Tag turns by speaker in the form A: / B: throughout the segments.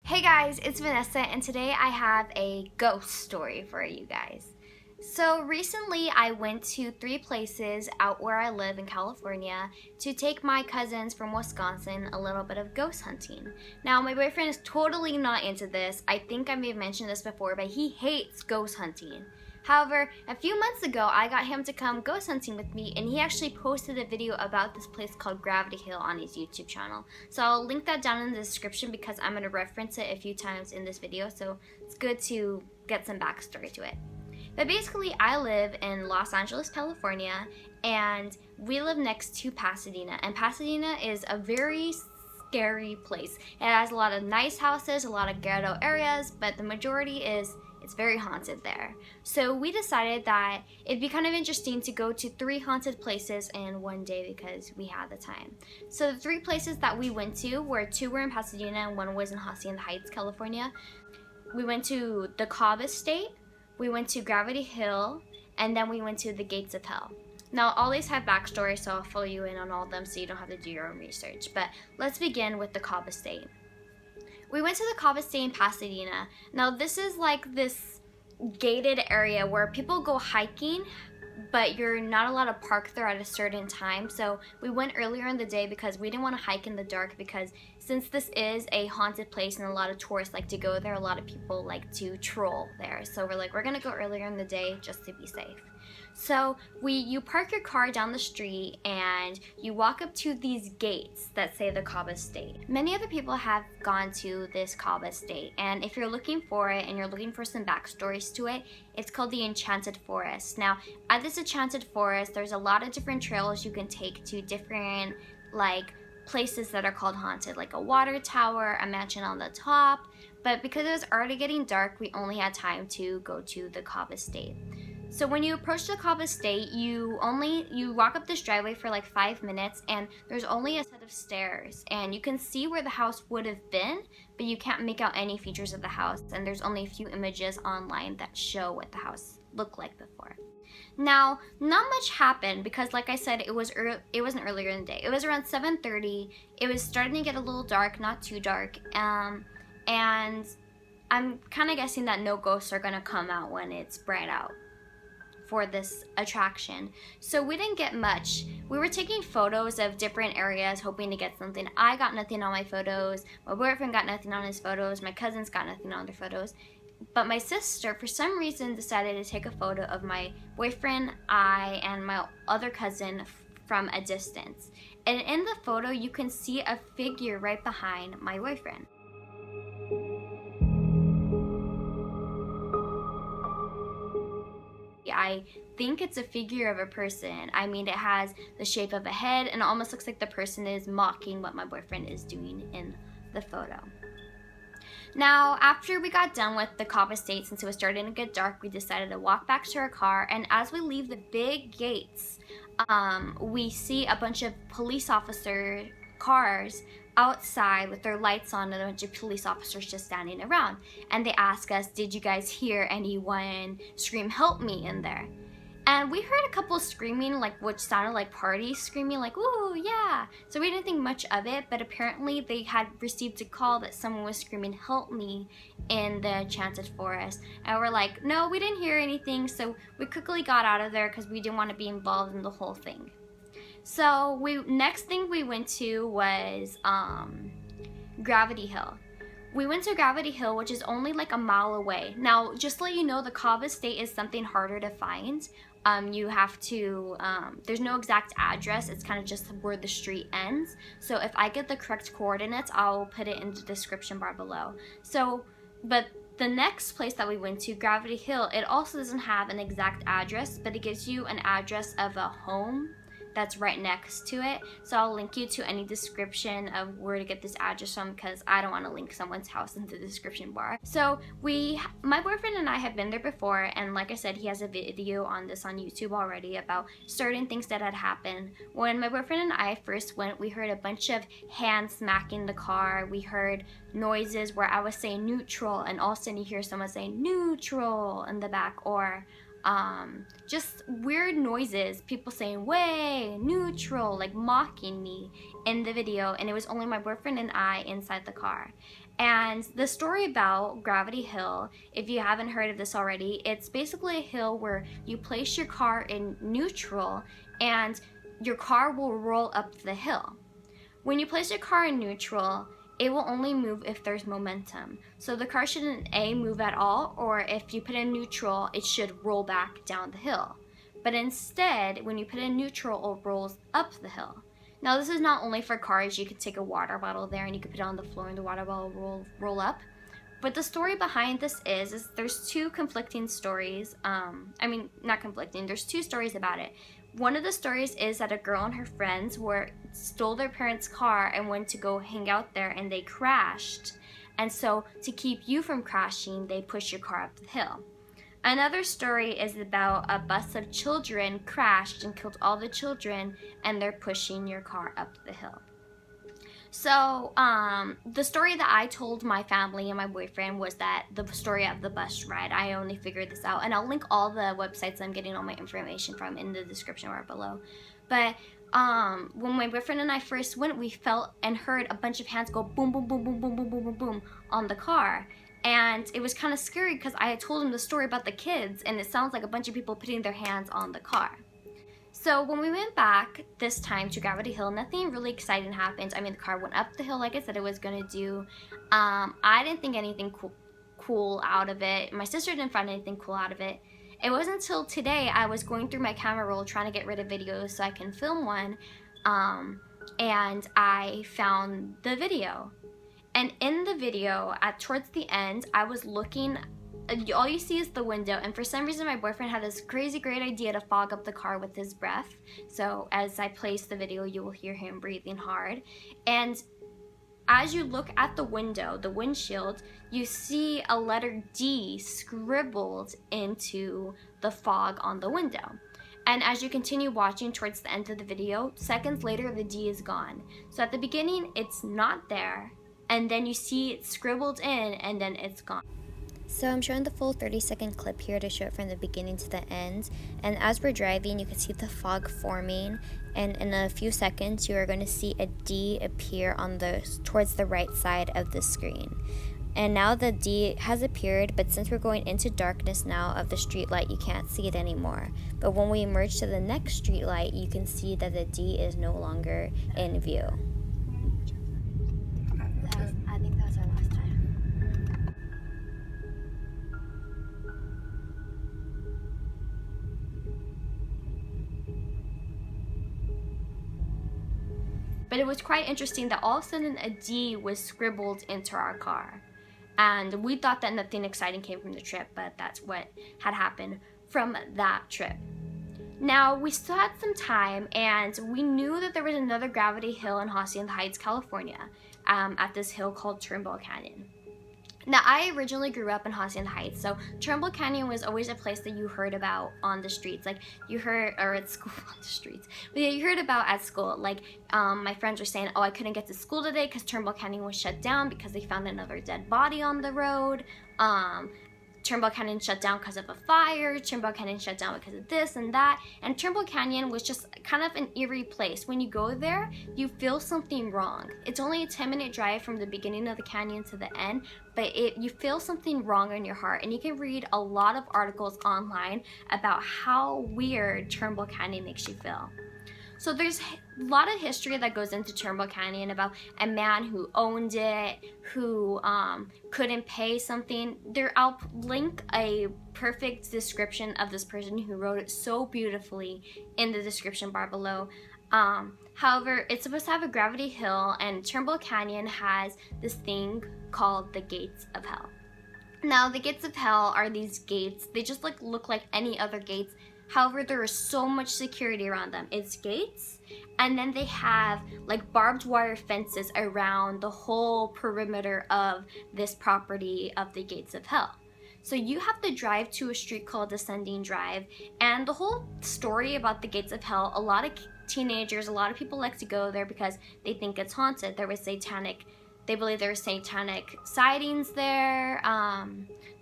A: Hey guys, it's Vanessa and today I have a ghost story for you guys. So recently I went to 3 places out where I live in California to take my cousins from Wisconsin a little bit of ghost hunting. Now my boyfriend is totally not into this. I think I may have mentioned this before, but he hates ghost hunting. However, a few months ago, I got him to come ghost hunting with me, and he actually posted a video about this place called Gravity Hill on his YouTube channel. So I'll link that down in the description because I'm going to reference it a few times in this video, so it's good to get some backstory to it. But basically, I live in Los Angeles, California, and we live next to Pasadena, and Pasadena is a very scary place. It has a lot of nice houses, a lot of ghetto areas, but the majority is it's very haunted there. So we decided that it'd be kind of interesting to go to 3 haunted places in one day because we had the time. So the 3 places that we went to were 2 were in Pasadena and 1 was in Hacienda Heights, California. We went to the Cobb Estate, we went to Gravity Hill, and then we went to the Gates of Hell. Now all these have backstory, so I'll fill you in on all of them so you don't have to do your own research. But let's begin with the Cobb Estate. We went to the Cobb Estate in Pasadena. Now this is like this gated area where people go hiking, but you're not allowed to park there at a certain time. So we went earlier in the day because we didn't want to hike in the dark, because since this is a haunted place and a lot of tourists like to go there, a lot of people like to troll there. So we're like, we're gonna go earlier in the day just to be safe. So you park your car down the street and you walk up to these gates that say the Cobb Estate. Many other people have gone to this Cobb Estate, and if you're looking for it and you're looking for some backstories to it, it's called the Enchanted Forest. Now, at this Enchanted Forest, there's a lot of different trails you can take to different places that are called haunted, like a water tower, a mansion on the top. But because it was already getting dark, we only had time to go to the Cobb Estate. So when you approach the Cobb Estate, you walk up this driveway for like 5 minutes, and there's only a set of stairs, and you can see where the house would have been, but you can't make out any features of the house, and there's only a few images online that show what the house looked like before. Now, not much happened because, like I said, it wasn't earlier in the day. It was around 7:30. It was starting to get a little dark, not too dark, and I'm kind of guessing that no ghosts are gonna come out when it's bright out for this attraction. So we didn't get much. We were taking photos of different areas hoping to get something. I got nothing on my photos, my boyfriend got nothing on his photos, my cousins got nothing on their photos, but my sister for some reason decided to take a photo of my boyfriend, I, and my other cousin from a distance. And in the photo you can see a figure right behind my boyfriend. I think it's a figure of a person. I mean, it has the shape of a head and it almost looks like the person is mocking what my boyfriend is doing in the photo. Now, after we got done with the Cobb Estate, since it was starting to get dark, we decided to walk back to our car, and as we leave the big gates, we see a bunch of police officer cars outside with their lights on and a bunch of police officers just standing around, and they ask us, did you guys hear anyone scream help me in there? And we heard a couple screaming, which sounded like parties screaming, like, ooh, yeah. So we didn't think much of it, but apparently they had received a call that someone was screaming help me in the Enchanted Forest, and we're like, no, we didn't hear anything. So we quickly got out of there because we didn't want to be involved in the whole thing. So next thing we went to was Gravity Hill. We went to Gravity Hill, which is only like a mile away. Now, just to let you know, the Cobb Estate is something harder to find. You have to, there's no exact address, it's kind of just where the street ends. So if I get the correct coordinates, I'll put it in the description bar below. So, but the next place that we went to, Gravity Hill, it also doesn't have an exact address, but it gives you an address of a home that's right next to it. So I'll link you to any description of where to get this address from, because I don't want to link someone's house in the description bar. So my boyfriend and I have been there before, and like I said, he has a video on this on YouTube already about certain things that had happened. When my boyfriend and I first went, we heard a bunch of hands smacking the car. We heard noises where I was saying neutral, and all of a sudden you hear someone saying neutral in the back, or just weird noises, people saying way, neutral, like mocking me in the video, and it was only my boyfriend and I inside the car. And the story about Gravity Hill, if you haven't heard of this already, it's basically a hill where you place your car in neutral and your car will roll up the hill. When you place your car in neutral, it will only move if there's momentum. So the car shouldn't A, move at all, or if you put in neutral, it should roll back down the hill. But instead, when you put in neutral, it rolls up the hill. Now this is not only for cars. You could take a water bottle there and you could put it on the floor and the water bottle will roll up. But the story behind this is there's two conflicting stories. Not conflicting, there's two stories about it. One of the stories is that a girl and her friends stole their parents' car and went to go hang out there and they crashed. And so to keep you from crashing, they push your car up the hill. Another story is about a bus of children crashed and killed all the children and they're pushing your car up the hill. So the story that I told my family and my boyfriend was that the story of the bus ride. I only figured this out, and I'll link all the websites I'm getting all my information from in the description bar below. But when my boyfriend and I first went, we felt and heard a bunch of hands go boom, boom, boom, boom, boom, boom, boom, boom, boom on the car. And it was kind of scary because I had told him the story about the kids, and it sounds like a bunch of people putting their hands on the car. So when we went back this time to Gravity Hill, nothing really exciting happened. The car went up the hill like I said it was going to do. I didn't think anything cool out of it. My sister didn't find anything cool out of it. It wasn't until today I was going through my camera roll trying to get rid of videos so I can film one, and I found the video. And in the video, towards the end, I was looking. All you see is the window, and for some reason my boyfriend had this crazy great idea to fog up the car with his breath. So as I place the video, you will hear him breathing hard. And as you look at the window, the windshield, you see a letter D scribbled into the fog on the window. And as you continue watching towards the end of the video, seconds later the D is gone. So at the beginning it's not there, and then you see it scribbled in, and then it's gone. So I'm showing the full 30-second clip here to show it from the beginning to the end. And as we're driving, you can see the fog forming, and in a few seconds you are going to see a D appear towards the right side of the screen. And now the D has appeared, but since we're going into darkness now of the street light, you can't see it anymore. But when we merge to the next street light, you can see that the D is no longer in view. I think that was our last time. But it was quite interesting that all of a sudden a D was scribbled into our car. And we thought that nothing exciting came from the trip, but that's what had happened from that trip. Now, we still had some time, and we knew that there was another Gravity Hill in Hacienda Heights, California, at this hill called Turnball Canyon. Now, I originally grew up in Hacienda Heights, so Trimble Canyon was always a place that you heard about on the streets, like you heard, or at school on the streets, but yeah, you heard about at school, like my friends were saying, oh, I couldn't get to school today because Turnball Canyon was shut down because they found another dead body on the road. Turnball Canyon shut down because of a fire, Turnball Canyon shut down because of this and that, and Turnball Canyon was just kind of an eerie place. When you go there, you feel something wrong. It's only a 10-minute drive from the beginning of the canyon to the end, but you feel something wrong in your heart, and you can read a lot of articles online about how weird Turnball Canyon makes you feel. So there's a lot of history that goes into Turnball Canyon about a man who owned it, who couldn't pay something. I'll link a perfect description of this person who wrote it so beautifully in the description bar below. However, it's supposed to have a gravity hill, and Turnball Canyon has this thing called the Gates of Hell. Now, the Gates of Hell are these gates. They just look like any other gates. However, there is so much security around them. It's gates, and then they have like barbed wire fences around the whole perimeter of this property of the Gates of Hell. So you have to drive to a street called Descending Drive, and the whole story about the Gates of Hell, a lot of teenagers, a lot of people like to go there because they think it's haunted. They believe there were satanic sightings there,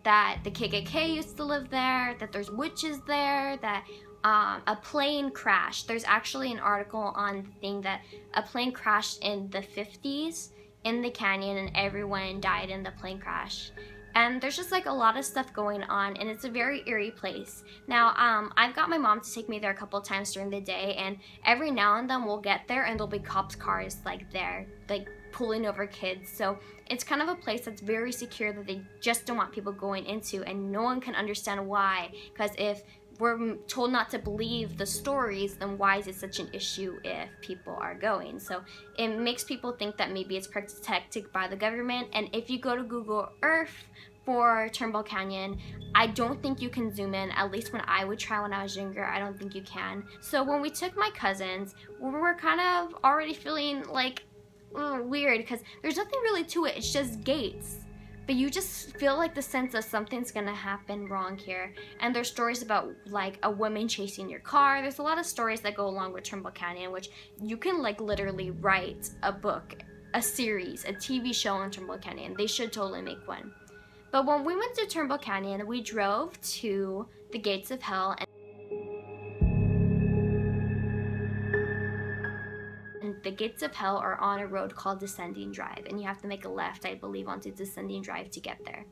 A: that the KKK used to live there, that there's witches there, that a plane crashed. There's actually an article on the thing that a plane crashed in the 50s in the canyon and everyone died in the plane crash. And there's just like a lot of stuff going on, and it's a very eerie place. Now, I've got my mom to take me there a couple of times during the day, and every now and then we'll get there and there'll be cops' cars like there, like pulling over kids. So it's kind of a place that's very secure that they just don't want people going into, and no one can understand why. Because if we're told not to believe the stories, then why is it such an issue if people are going? So it makes people think that maybe it's protected by the government. And if you go to Google Earth for Turnball Canyon, I don't think you can zoom in. At least when I would try when I was younger, I don't think you can. So when we took my cousins, we were kind of already feeling like weird, because there's nothing really to it. It's just gates. But you just feel like the sense of something's gonna happen wrong here. And there's stories about like a woman chasing your car. There's a lot of stories that go along with Trimble Canyon, which you can like literally write a book, a series, a TV show on Trimble Canyon. They should totally make one. But when we went to Turnball Canyon, we drove to the gates of hell, and the gates of hell are on a road called Descending Drive, and you have to make a left, I believe, onto Descending Drive to get there.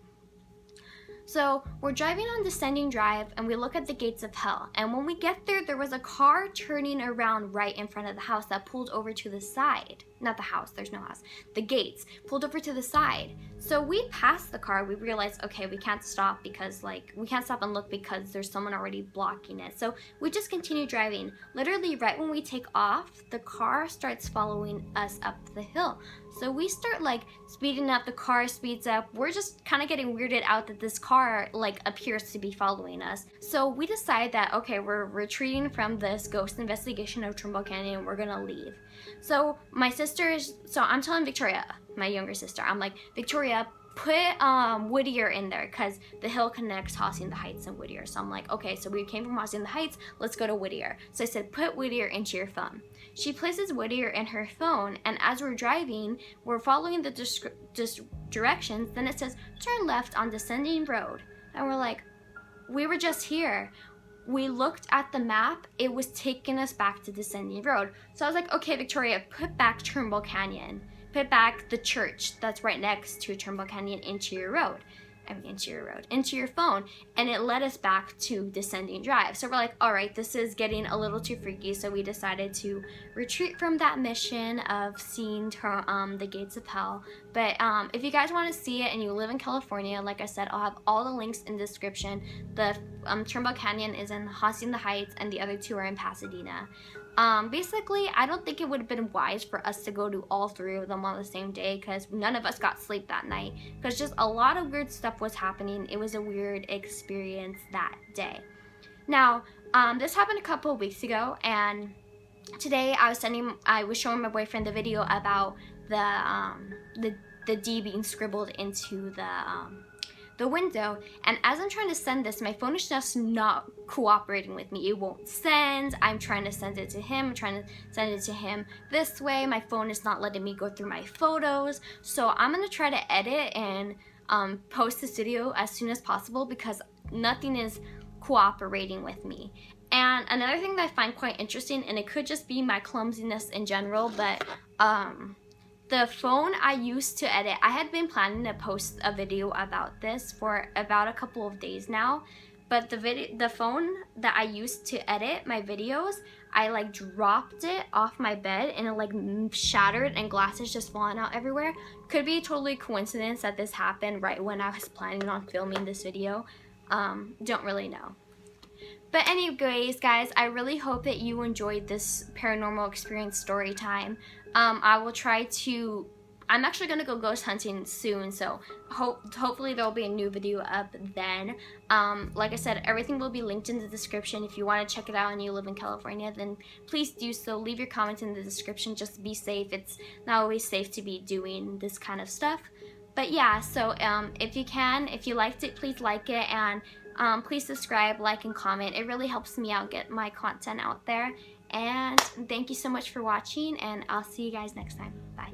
A: So we're driving on Descending Drive, and we look at the gates of hell, and when we get there, there was a car turning around right in front of the house that pulled over to the side. Not the house, there's no house. The gates pulled over to the side. So we passed the car. We realized, okay, we can't stop because we can't stop and look because there's someone already blocking it. So we just continue driving. Literally right when we take off, the car starts following us up the hill. So we start like speeding up, the car speeds up. We're just kind of getting weirded out that this car like appears to be following us. So we decide that, okay, we're retreating from this ghost investigation of Trimble Canyon and we're gonna leave. So I'm telling Victoria, my younger sister, I'm like, Victoria, put Whittier in there, because the hill connects Hacienda Heights and Whittier. So I'm like, okay, so we came from Hacienda Heights, let's go to Whittier. So I said, put Whittier into your phone. She places Whittier in her phone, and as we're driving, we're following the directions. Then it says, turn left on Descending Road. And we're like, we were just here. We looked at the map, it was taking us back to Descending Road. So I was like, okay, Victoria, put back Turnball Canyon. Put back the church that's right next to Turnball Canyon into your phone. And it led us back to Descending Drive. So we're like, all right, this is getting a little too freaky. So we decided to retreat from that mission of seeing the gates of hell. But if you guys want to see it and you live in California, like I said, I'll have all the links in the description. The Turnball Canyon is in Hacienda Heights, and the other two are in Pasadena. Basically, I don't think it would have been wise for us to go to all three of them on the same day, because none of us got sleep that night, because just a lot of weird stuff was happening. It was a weird experience that day. Now, this happened a couple of weeks ago, and today I was showing my boyfriend the video about the D being scribbled into the window, and as I'm trying to send this, my phone is just not cooperating with me. It won't send. I'm trying to send it to him. I'm trying to send it to him this way. My phone is not letting me go through my photos. So I'm gonna try to edit and post this video as soon as possible, because nothing is cooperating with me. And another thing that I find quite interesting, and it could just be my clumsiness in general, but the phone I used to edit, I had been planning to post a video about this for about a couple of days now, but the phone that I used to edit my videos, I like dropped it off my bed and it like shattered and glass is just falling out everywhere. Could be totally coincidence that this happened right when I was planning on filming this video. Don't really know. But anyways, guys, I really hope that you enjoyed this paranormal experience story time. I will try to, I'm actually going to go ghost hunting soon, so hopefully there will be a new video up then. Like I said, everything will be linked in the description. If you want to check it out and you live in California, then please do so. Leave your comments in the description. Just be safe. It's not always safe to be doing this kind of stuff. But yeah, so if you liked it, please like it, and please subscribe, like, and comment. It really helps me out get my content out there. And thank you so much for watching, and I'll see you guys next time. Bye.